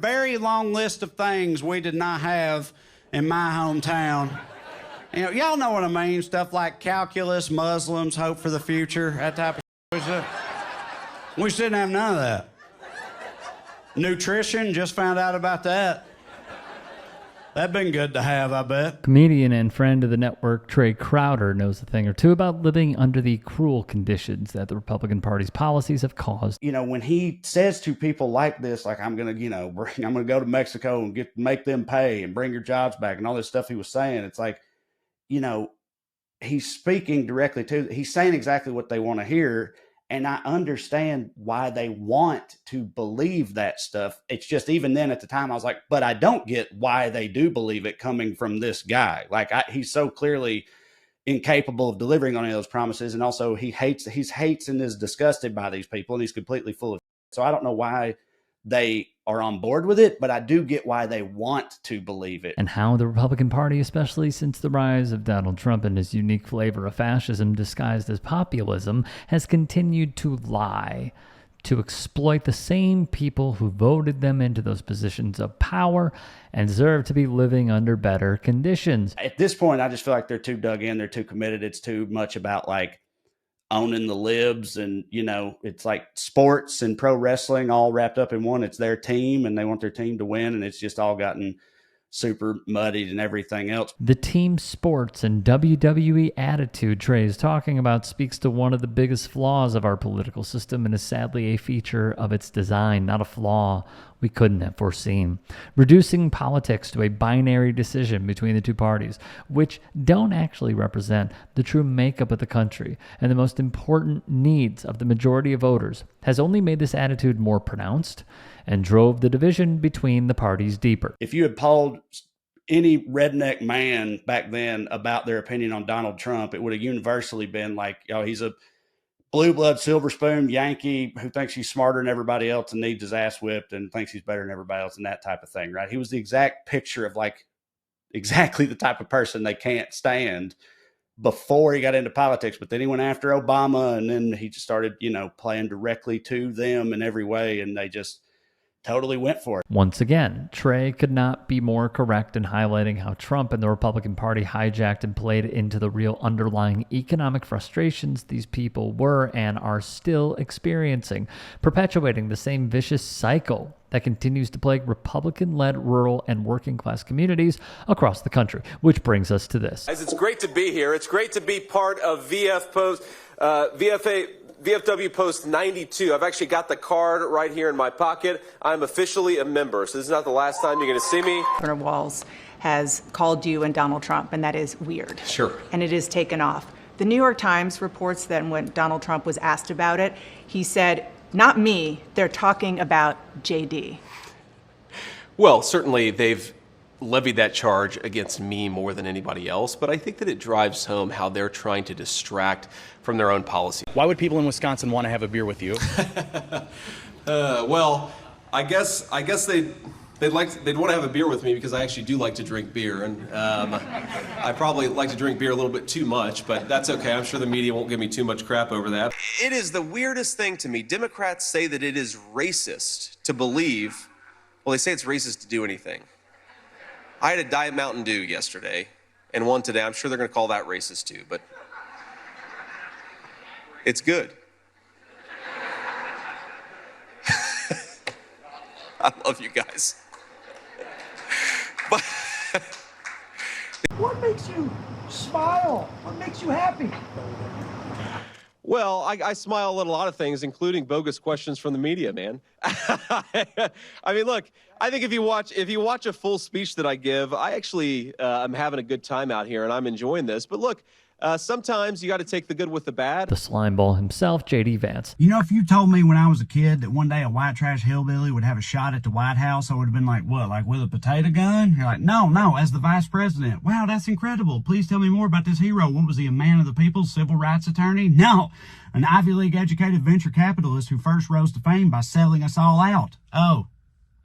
Very long list of things we did not have in my hometown. You know, y'all know what I mean. Stuff like calculus, Muslims, hope for the future, that type of stuff. We just didn't have none of that. Nutrition, just found out about that. That'd been good to have, I bet. Comedian and friend of the network, Trae Crowder, knows a thing or two about living under the cruel conditions that the Republican Party's policies have caused. You know, when he says to people like this, like, I'm going to, I'm going to go to Mexico and make them pay and bring your jobs back and all this stuff he was saying, it's like, he's speaking directly he's saying exactly what they want to hear. And I understand why they want to believe that stuff. It's just, even then at the time, I was like, but I don't get why they do believe it coming from this guy. Like, he's so clearly incapable of delivering on any of those promises. And also he hates and is disgusted by these people, and he's completely full of shit. So I don't know why they are on board with it, but I do get why they want to believe it. And how the Republican Party, especially since the rise of Donald Trump and his unique flavor of fascism disguised as populism, has continued to lie, to exploit the same people who voted them into those positions of power and deserve to be living under better conditions. At this point, I just feel like they're too dug in, they're too committed. It's too much about like owning the libs, and it's like sports and pro wrestling all wrapped up in one. It's their team and they want their team to win, and it's just all gotten super muddied and everything else. The team sports and WWE attitude Trae is talking about speaks to one of the biggest flaws of our political system, and is sadly a feature of its design, not a flaw we couldn't have foreseen. Reducing politics to a binary decision between the two parties, which don't actually represent the true makeup of the country and the most important needs of the majority of voters, has only made this attitude more pronounced and drove the division between the parties deeper. If you had polled any redneck man back then about their opinion on Donald Trump, it would have universally been like, he's a blue blood, silver spoon Yankee who thinks he's smarter than everybody else and needs his ass whipped and thinks he's better than everybody else and that type of thing, right? He was the exact picture of like exactly the type of person they can't stand before he got into politics. But then he went after Obama, and then he just started, playing directly to them in every way, and they just totally went for it. Once again, Trae could not be more correct in highlighting how Trump and the Republican Party hijacked and played into the real underlying economic frustrations these people were and are still experiencing, perpetuating the same vicious cycle that continues to plague Republican-led rural and working-class communities across the country. Which brings us to this. It's great to be here. It's great to be part of VFW Post 92. I've actually got the card right here in my pocket. I'm officially a member, so this is not the last time you're going to see me. Governor Walz has called you and Donald Trump, and that is weird. Sure. And it is taken off. The New York Times reports that when Donald Trump was asked about it, he said, "Not me, they're talking about JD." Well, certainly they've levied that charge against me more than anybody else, but I think that it drives home how they're trying to distract from their own policy. Why would people in Wisconsin want to have a beer with you? Well, I guess they'd want to have a beer with me because I actually do like to drink beer, and I probably like to drink beer a little bit too much, but that's okay. I'm sure the media won't give me too much crap over that. It is the weirdest thing to me. Democrats say that it is racist to believe, well, they say it's racist to do anything. I had a Diet Mountain Dew yesterday and one today. I'm sure they're going to call that racist too, but it's good. I love you guys. But what makes you smile? What makes you happy? well, I smile at a lot of things, including bogus questions from the media, man. I mean, look, I think if you watch a full speech that I give, I actually am having a good time out here and I'm enjoying this. But look, sometimes you got to take the good with the bad. The slimeball himself, JD Vance. If you told me when I was a kid that one day a white trash hillbilly would have a shot at the White House, I would have been like, what, like with a potato gun? You're like, no, as the vice president. Wow, that's incredible. Please tell me more about this hero. What was he, a man of the people, civil rights attorney? No, an Ivy League educated venture capitalist who first rose to fame by selling us all out. Oh,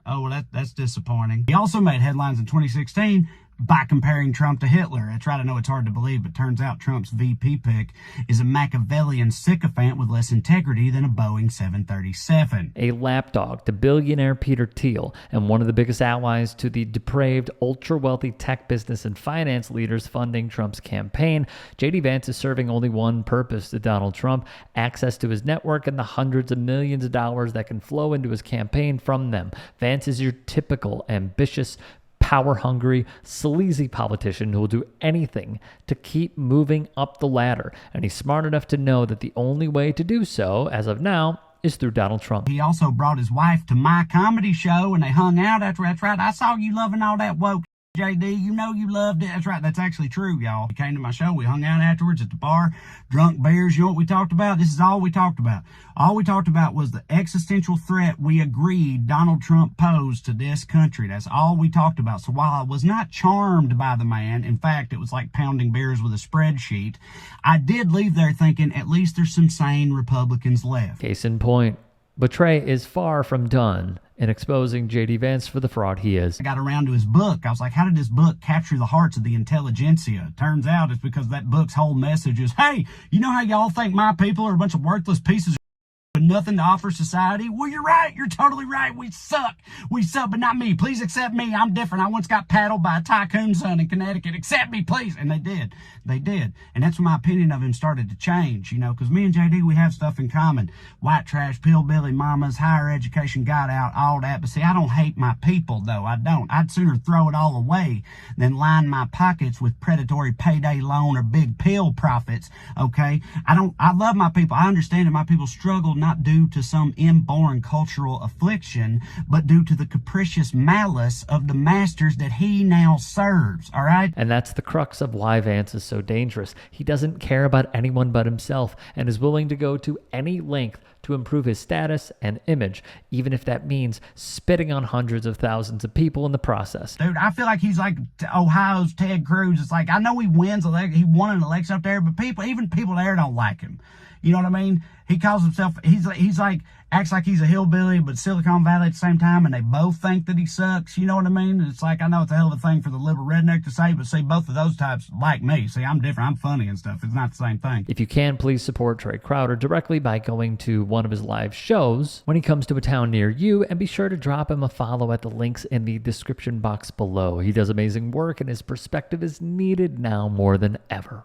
well, that's disappointing. He also made headlines in 2016 by comparing Trump to Hitler. That's right, I know it's hard to believe, but turns out Trump's VP pick is a Machiavellian sycophant with less integrity than a Boeing 737. A lapdog to billionaire Peter Thiel and one of the biggest allies to the depraved, ultra-wealthy tech business and finance leaders funding Trump's campaign, JD Vance is serving only one purpose to Donald Trump: access to his network and the hundreds of millions of dollars that can flow into his campaign from them. Vance is your typical ambitious, power-hungry, sleazy politician who will do anything to keep moving up the ladder. And he's smart enough to know that the only way to do so, as of now, is through Donald Trump. He also brought his wife to my comedy show, and they hung out after. That's right, I saw you loving all that woke, JD. You know you loved it. That's right, that's actually true, y'all. He came to my show. We hung out afterwards at the bar, drunk beers. You know what we talked about? This is all we talked about. All we talked about was the existential threat we agreed Donald Trump posed to this country. That's all we talked about. So while I was not charmed by the man, in fact, it was like pounding beers with a spreadsheet, I did leave there thinking at least there's some sane Republicans left. Case in point. But Trae is far from done in exposing JD Vance for the fraud he is. I got around to his book. I was like, how did this book capture the hearts of the intelligentsia? Turns out it's because that book's whole message is, hey, you know how y'all think my people are a bunch of worthless pieces of with nothing to offer society? Well, you're right. You're totally right. We suck, but not me. Please accept me. I'm different. I once got paddled by a tycoon son in Connecticut. Accept me, please. And they did. And that's when my opinion of him started to change, you know, because me and JD, we have stuff in common. White trash, hillbilly mamas, higher education got out, all that. But see, I don't hate my people, though. I don't. I'd sooner throw it all away than line my pockets with predatory payday loan or big pill profits, okay? I love my people. I understand that my people struggle not due to some inborn cultural affliction, but due to the capricious malice of the masters that he now serves, all right? And that's the crux of why Vance is so dangerous. He doesn't care about anyone but himself and is willing to go to any length to improve his status and image, even if that means spitting on hundreds of thousands of people in the process. Dude, I feel like he's like Ohio's Ted Cruz. It's like, I know he he won an election up there, but even people there don't like him. You know what I mean? He calls himself, he's like, acts like he's a hillbilly, but Silicon Valley at the same time, and they both think that he sucks. You know what I mean? It's like, I know it's a hell of a thing for the liberal redneck to say, but see, both of those types like me. See, I'm different. I'm funny and stuff. It's not the same thing. If you can, please support Trae Crowder directly by going to one of his live shows when he comes to a town near you, and be sure to drop him a follow at the links in the description box below. He does amazing work, and his perspective is needed now more than ever.